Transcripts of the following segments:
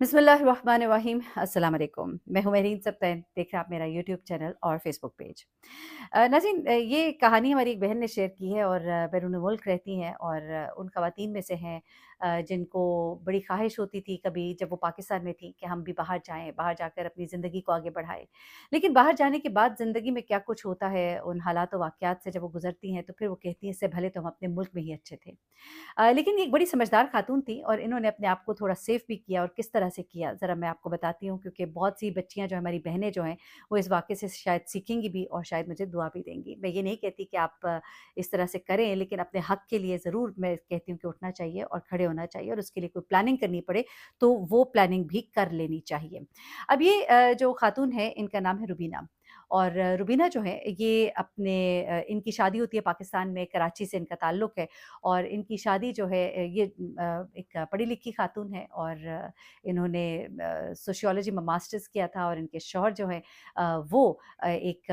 बिस्मिल्लाहिर्रहमानिर्रहीम अस्सलाम वालेकुम। मैं हूँ मेहरीन सबतैन, देख रहे हैं आप मेरा यूट्यूब चैनल और फेसबुक पेज। नाज़रीन, ये कहानी हमारी एक बहन ने शेयर की है और बैरून मुल्क रहती हैं और उन ख़वातीन में से हैं जिनको बड़ी ख़्वाहिश होती थी कभी जब वो पाकिस्तान में थी कि हम भी बाहर जाएँ, बाहर जाकर अपनी ज़िंदगी को आगे बढ़ाएँ। लेकिन बाहर जाने के बाद ज़िंदगी में क्या कुछ होता है, उन हालात और वाक़यात से जब वो गुज़रती हैं, तो फिर वो कहती हैं इससे भले तो हम अपने मुल्क में ही अच्छे थे। लेकिन ये एक बड़ी समझदार खातून थी और इन्होंने अपने आप को थोड़ा सेफ भी किया और किस तरह से किया ज़रा मैं आपको बताती हूँ, क्योंकि बहुत सी बच्चियाँ जो हमारी बहनें जो हैं वो इस वाक़ये से शायद सीखेंगी भी और शायद मुझे दुआ भी देंगी। मैं ये नहीं कहती कि आप इस तरह से करें, लेकिन अपने हक़ के लिए ज़रूर मैं कहती हूँ कि उठना चाहिए और खड़े होना चाहिए और उसके लिए कोई प्लानिंग करनी पड़े तो वो प्लानिंग भी कर लेनी चाहिए। अब ये जो खातून है इनका नाम है रुबीना और रुबीना जो है ये अपने इनकी शादी होती है पाकिस्तान में, कराची से इनका ताल्लुक़ है और इनकी शादी जो है ये एक पढ़ी लिखी खातून है और इन्होंने सोशियोलॉजी में मास्टर्स किया था और इनके शौहर जो हैं वो एक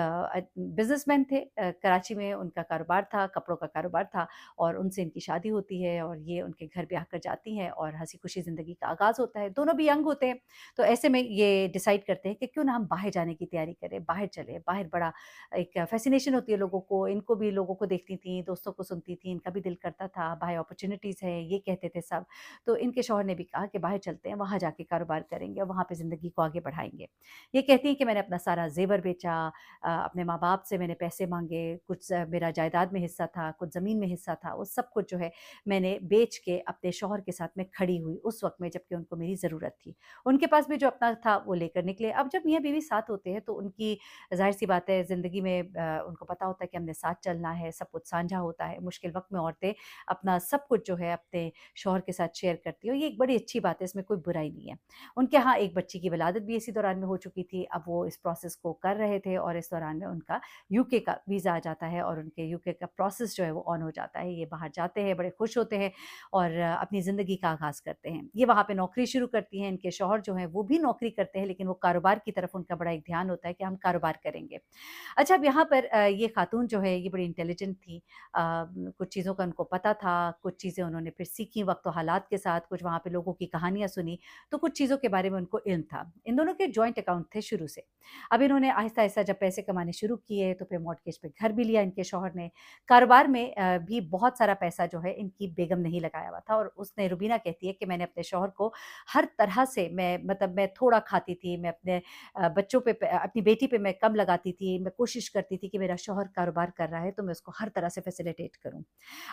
बिजनेसमैन थे। कराची में उनका कारोबार था, कपड़ों का कारोबार था और उनसे इनकी शादी होती है और ये उनके घर ब्याह कर जाती हैं और हंसी खुशी ज़िंदगी का आगाज़ होता है। दोनों भी यंग होते हैं, तो ऐसे में ये डिसाइड करते हैं कि क्यों ना हम बाहर जाने की तैयारी करें, बाहर चले। बाहर बड़ा एक फ़ैसिनेशन होती है लोगों को, इनको भी लोगों को देखती थी, दोस्तों को सुनती थी, इनका भी दिल करता था, बाहर अपॉर्च्युनिटीज़ है, ये कहते थे सब। तो इनके शौहर ने भी कहा कि बाहर चलते हैं, वहाँ जाके कारोबार करेंगे और वहाँ पे ज़िंदगी को आगे बढ़ाएँगे। ये कहती हैं कि मैंने अपना सारा ज़ेवर बेचा, अपने माँ-बाप से मैंने पैसे माँगे, कुछ मेरा जायदाद में हिस्सा था, कुछ ज़मीन में हिस्सा था, वो सब कुछ जो है मैंने बेच के अपने शौहर के साथ में खड़ी हुई उस वक़्त में जबकि उनको मेरी ज़रूरत थी। उनके पास भी जो अपना था वो लेकर निकले। अब जब मियाँ-बीवी साथ होते हैं तो उनकी ज़ाहिर-सी बात है ज़िंदगी में उनको पता होता है कि हमने साथ चलना है, सब कुछ साझा होता है। मुश्किल वक़्त में औरतें अपना सब कुछ जो है अपने शौहर के साथ शेयर करती हैं और ये एक बड़ी अच्छी बात है, इसमें कोई बुराई नहीं है। उनके यहाँ एक बच्ची की विलादत भी इसी दौरान में हो चुकी थी। अब वो इस प्रोसेस को कर रहे थे और इस दौरान में उनका यूके का वीज़ा आ जाता है और उनके यूके का प्रोसेस जो है वो ऑन हो जाता है। ये बाहर जाते हैं, बड़े खुश होते हैं और अपनी ज़िंदगी का आगाज़ करते हैं। ये वहाँ पे नौकरी शुरू करती हैं, इनके शौहर जो हैं वो भी नौकरी करते हैं, लेकिन वो कारोबार की तरफ उनका बड़ा एक ध्यान होता है कि हम कारोबार करेंगे। अच्छा, अब यहाँ पर ये खातून जो है ये बड़ी इंटेलिजेंट थी। कुछ चीज़ों का उनको पता था, कुछ चीज़ें उन्होंने फिर सीखी वक़्त और हालात के साथ, कुछ वहाँ पे लोगों की कहानियाँ सुनी, तो कुछ चीज़ों के बारे में उनको इल्म था। इन दोनों के जॉइंट अकाउंट थे शुरू से। अब इन्होंने आहिस्ता-आहिस्ता जब पैसे कमाने शुरू किए, तो फिर मॉर्टगेज पे घर भी लिया इनके शौहर ने। कारोबार में भी बहुत सारा पैसा जो है इनकी बेगम ने ही लगाया हुआ था और उसने रुबीना कहती है कि मैंने अपने शौहर को हर तरह से मैं थोड़ा खाती थी, मैं अपने बच्चों पे अपनी बेटी पे मैं कम लगाती थी, मैं कोशिश करती थी कि मेरा शौहर कारोबार कर रहा है तो मैं उसको हर तरह से फैसिलिटेट करूँ।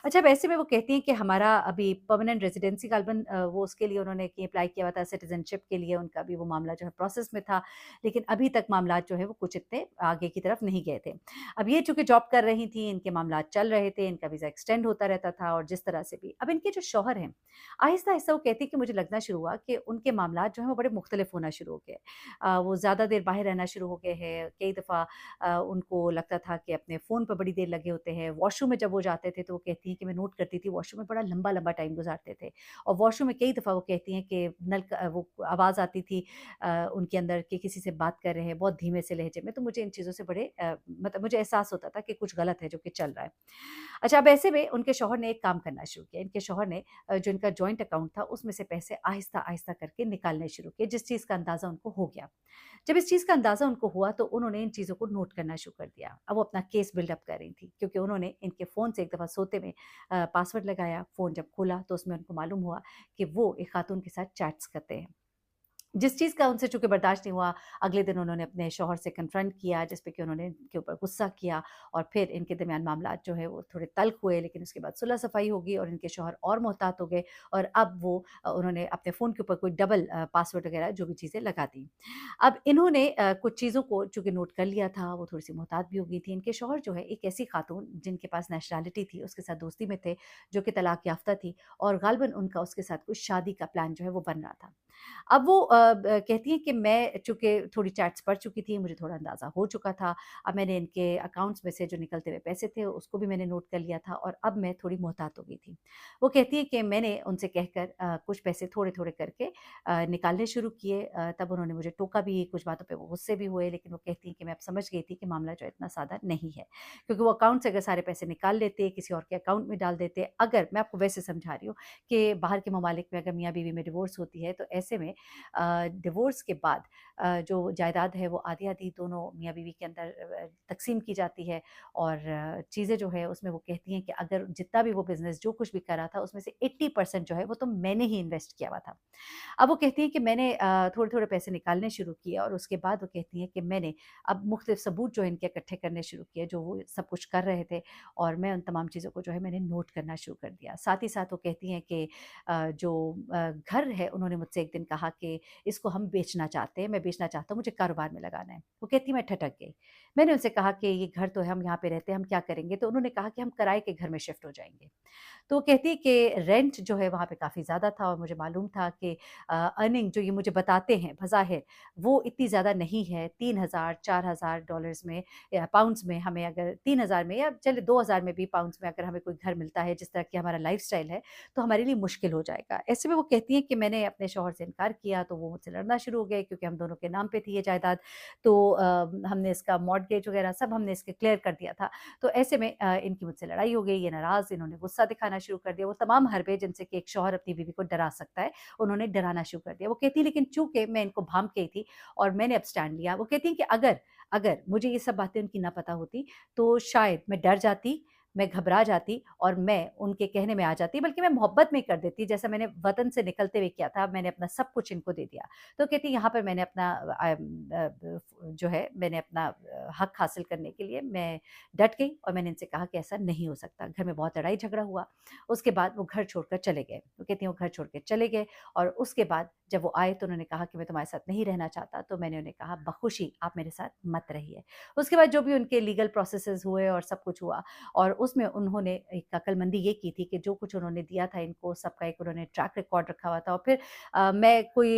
अच्छा, अब ऐसे में वो कहती हैं कि हमारा अभी परमानेंट रेज़िडेंसी गालबन वो उसके लिए उन्होंने कि अप्लाई किया हुआ था, सिटीज़नशिप के लिए उनका भी वो मामला जो है प्रोसेस में था, लेकिन अभी तक मामलात जो है वो कुछ इतने आगे की तरफ नहीं गए थे। अब ये चूँकि जॉब कर रही थी, इनके मामलात चल रहे थे, इनका वीज़ा एक्सटेंड होता रहता था और जिस तरह से भी। अब इनके जो शौहर हैं, आहिस्ता-आहिस्ता वो कहती हैं कि मुझे लगना शुरू हुआ कि उनके मामलात जो हैं वो बड़े मुख्तलिफ होना शुरू हो गए। वो ज़्यादा देर बाहर रहना शुरू हो गए हैं। कई दफ़ा उनको लगता था कि अपने फ़ोन पे बड़ी देर लगे होते हैं। वॉशरूम में जब वो जाते थे तो वो कहती हैं कि मैं नोट करती थी वॉशरूम में बड़ा लंबा-लंबा टाइम गुज़ारते थे और वॉशरूम में कई दफ़ा वो कहती हैं कि नल का वो आवाज़ आती थी उनके अंदर कि किसी से बात कर रहे हैं बहुत धीमे से लहजे में। तो मुझे इन चीज़ों से बड़े मतलब मुझे एहसास होता था कि कुछ गलत है जो कि चल रहा है। अच्छा, अब ऐसे में उनके शौहर ने एक काम करना शुरू किया। इनके शौहर ने जो इनका जॉइंट अकाउंट था उसमें से पैसे आहिस्ता-आहिस्ता करके निकालने शुरू किए, जिस चीज़ का अंदाज़ा उनको हो गया। जब इस चीज़ का अंदाज़ा उनको हुआ तो उन्होंने इन चीज़ों को नोट करना शुरू कर दिया। अब वो अपना केस बिल्डअप कर रही थी क्योंकि उन्होंने इनके फ़ोन से एक दफ़ा सोते में पासवर्ड लगाया, फ़ोन जब खोला तो उसमें उनको मालूम हुआ कि वो एक खातून के साथ चैट्स करते हैं। जिस चीज़ का उनसे चूँकि बर्दाश्त नहीं हुआ, अगले दिन उन्होंने अपने शौहर से कन्फ्रंट किया, जिस पे कि उन्होंने इनके ऊपर गुस्सा किया और फिर इनके दरमियान मामलात जो है वो थोड़े तल्ख़ हुए, लेकिन उसके बाद सुलह-सफ़ाई हो गई और इनके शौहर और मोहतात हो गए और अब वो उन्होंने अपने फ़ोन के ऊपर कोई डबल पासवर्ड वग़ैरह जो भी चीज़ें लगा दी। अब इन्होंने कुछ चीज़ों को चूँकि नोट कर लिया था, वो थोड़ी-सी मोहतात भी हो गई थी। इनके शौहर जो है एक ऐसी खातून जिनके पास नेशनैलिटी थी, उसके साथ दोस्ती में थे, जो कि तलाक याफ़्ता थी और ग़ालिबन उनका उसके साथ कुछ शादी का प्लान जो है वो बन रहा था। अब वो कहती हैं कि मैं चूँकि थोड़ी चैट्स पढ़ चुकी थी, मुझे थोड़ा अंदाज़ा हो चुका था। अब मैंने इनके अकाउंट्स में से जो निकलते हुए पैसे थे, उसको भी मैंने नोट कर लिया था और अब मैं थोड़ी मोहतात हो गई थी। वो कहती है कि मैंने उनसे कहकर कुछ पैसे थोड़े-थोड़े करके निकालने शुरू किए। तब उन्होंने मुझे टोका भी, कुछ बातों पे वो गुस्से भी हुए, लेकिन वो कहती हैं कि मैं अब समझ गई थी कि मामला जो है इतना सादा नहीं है। क्योंकि वो अकाउंट से अगर सारे पैसे निकाल लेते, किसी और के अकाउंट में डाल देते, अगर मैं आपको वैसे समझा रही हूँ कि बाहर के ममालिक में अगर मियाँ-बीवी में डिवोर्स होती है, तो ऐसे में डिवोर्स के बाद जो जायदाद है वो आधी-आधी दोनों मियाँ-बीवी के अंदर तक़सीम की जाती है और चीज़ें जो है उसमें वो कहती हैं कि अगर जितना भी वो बिज़नेस जो कुछ भी करा था उसमें से 80% जो है वो तो मैंने ही इन्वेस्ट किया हुआ था। अब वो कहती हैं कि मैंने थोड़े-थोड़े पैसे निकालने शुरू किए और उसके बाद वो कहती हैं कि मैंने अब मुख्तलिफ सबूत जो है इनके इकट्ठे करने शुरू किए, जो वो सब कुछ कर रहे थे और मैं उन तमाम चीज़ों को जो है मैंने नोट करना शुरू कर दिया। साथ ही साथ वो कहती हैं कि जो घर है उन्होंने मुझसे एक दिन कहा कि इसको हम बेचना चाहते हैं, मैं बेचना चाहता हूँ, मुझे कारोबार में लगाना है। वो कहती मैं ठटक गई। मैंने उनसे कहा कि ये घर तो है, हम यहाँ पे रहते हैं, हम क्या करेंगे? तो उन्होंने कहा कि हम किराए के घर में शिफ्ट हो जाएँगे। तो वो कहती है कि रेंट जो है वहाँ पे काफ़ी ज़्यादा था और मुझे मालूम था कि अर्निंग जो ये मुझे बताते हैं बज़ाहिर वो इतनी ज़्यादा नहीं है। 3000 4000 डॉलर्स में या पाउंड्स में हमें अगर 3000 में या चलिए 2000 में भी पाउंड्स में अगर हमें कोई घर मिलता है जिस तरह की हमारा लाइफ़स्टाइल है, तो हमारे लिए मुश्किल हो जाएगा। ऐसे में वो कहती हैं कि मैंने अपने शौहर से इनकार किया तो वो मुझसे लड़ना शुरू हो गए क्योंकि हम दोनों के नाम पे थी ये जायदाद। तो हमने इसका मॉर्टगेज वग़ैरह सब हमने इसके क्लियर कर दिया था। तो ऐसे में इनकी मुझसे लड़ाई हो गई, ये नाराज़, इन्होंने गुस्सा दिखाना शुरू कर दिया। वो तमाम हरबे जिनसे कि एक शौहर अपनी बीवी को डरा सकता है, उन्होंने डराना शुरू कर दिया। वो कहती है लेकिन चूँकि मैं इनको भांप गई थी और मैंने अब स्टैंड लिया। वो कहती हैं कि अगर अगर मुझे ये सब बातें उनकी ना पता होती, तो शायद मैं डर जाती, मैं घबरा जाती और मैं उनके कहने में आ जाती, बल्कि मैं मोहब्बत में कर देती, जैसा मैंने वतन से निकलते हुए किया था, मैंने अपना सब कुछ इनको दे दिया। तो कहती यहाँ पर मैंने अपना जो है मैंने अपना हक हासिल करने के लिए मैं डट गई और मैंने इनसे कहा कि ऐसा नहीं हो सकता। घर में बहुत लड़ाई झगड़ा हुआ। उसके बाद वो घर छोड़कर चले गए। वो कहती हैं वो घर छोड़ के चले गए और उसके बाद जब वो आए तो उन्होंने कहा कि मैं तुम्हारे साथ नहीं रहना चाहता, तो मैंने उन्हें कहा बख़ुशी आप मेरे साथ मत रहिए। उसके बाद जो भी उनके लीगल प्रोसेसेस हुए और सब कुछ हुआ और उसमें उन्होंने एक अक्लमंदी ये की थी कि जो कुछ उन्होंने दिया था इनको सबका एक उन्होंने ट्रैक रिकॉर्ड रखा हुआ था और फिर मैं कोई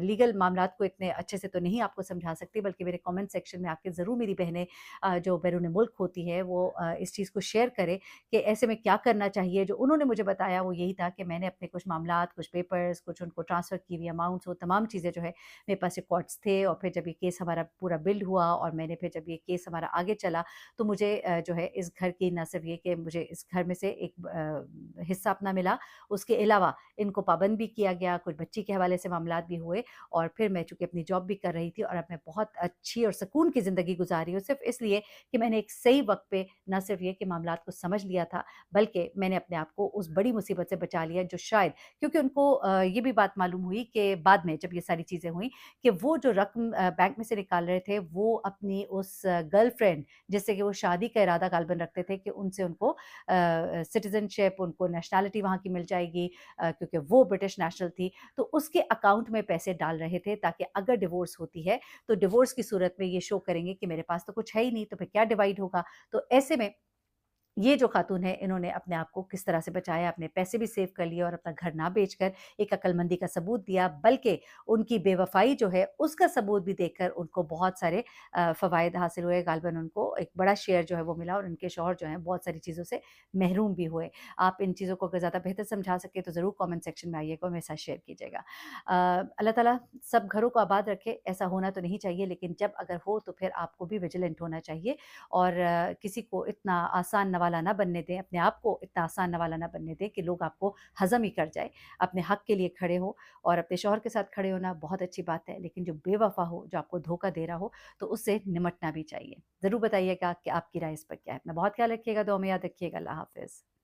लीगल मामलात को इतने अच्छे से तो नहीं आपको समझा सकती, बल्कि मेरे कमेंट सेक्शन में आके ज़रूर मेरी बहनें जो बैरून मुल्क होती है वो इस चीज़ को शेयर करें कि ऐसे में क्या करना चाहिए। जो उन्होंने मुझे बताया वो यही था कि मैंने अपने कुछ मामलात, कुछ पेपर्स, कुछ उनको ट्रांसफ़र की हुई अमाउंट्स, वो तमाम चीज़ें जो है मेरे पास रिकॉर्ड्स थे और फिर जब ये केस हमारा पूरा बिल्ड हुआ और मैंने फिर जब ये केस हमारा आगे चला, तो मुझे जो है इस घर की न सिर्फ़ ये कि मुझे इस घर में से एक हिस्सा अपना मिला, उसके अलावा इनको पाबंद भी किया गया, कुछ बच्ची के हवाले से मामलात भी हुए और फिर मैं चूँकि अपनी जॉब भी कर रही थी और अब मैं बहुत अच्छी और सुकून की ज़िंदगी गुज़ार रही हूँ, सिर्फ़ इसलिए कि मैंने एक सही वक़्त पे ना सिर्फ़ ये कि मामलात को समझ लिया था, बल्कि मैंने अपने आप को उस बड़ी मुसीबत से बचा लिया जो शायद क्योंकि उनको ये भी बात मालूम हुई कि बाद में जब ये सारी चीज़ें हुई कि वो जो रक़्म बैंक में से निकाल रहे थे, वो अपनी उस गर्लफ्रेंड जिससे कि वो शादी का इरादा ग़ालिबन रखते थे कि उनसे उनको सिटीज़नशिप, उनको नेशनैलिटी वहाँ की मिल जाएगी क्योंकि वो ब्रिटिश नेशनल थी, तो उसके अकाउंट में पैसे डाल रहे थे ताकि अगर डिवोर्स होती है, तो डिवोर्स की सूरत में ये शो करेंगे कि मेरे पास तो कुछ है ही नहीं, तो फिर क्या डिवाइड होगा? तो ऐसे में ये जो खातून है इन्होंने अपने आप को किस तरह से बचाया, अपने पैसे भी सेव कर लिए और अपना घर ना बेचकर एक अक्लमंदी का सबूत दिया, बल्कि उनकी बेवफ़ाई जो है उसका सबूत भी देकर उनको बहुत सारे फ़वाइद हासिल हुए। ग़ालिबन उनको एक बड़ा शेयर जो है वो मिला और उनके शौहर जो हैं बहुत सारी चीज़ों से महरूम भी हुए। आप इन चीज़ों को अगर ज़्यादा बेहतर समझा सकें तो ज़रूर कमेंट सेक्शन में आइएगा और मेरे साथ शेयर कीजिएगा। अल्लाह ताला सब घरों को आबाद रखे, ऐसा होना तो नहीं चाहिए लेकिन जब अगर हो तो फिर आपको भी विजिलेंट होना चाहिए और किसी को इतना आसान नवाला ना बनने दें, अपने आप को इतना आसान नवाला ना बनने दें कि लोग आपको हज़म ही कर जाएँ। अपने हक़ के लिए खड़े हो और अपने शौहर के साथ खड़े होना बहुत अच्छी बात है, लेकिन जो बेवफ़ा हो, जो आपको धोखा दे रहा हो, तो उससे निमटना भी चाहिए। ज़रूर बताइएगा कि आपकी राय इस पर क्या है। अपना बहुत ख्याल रखिएगा, दुआ में याद रखिएगा। अल्लाह हाफ़िज़।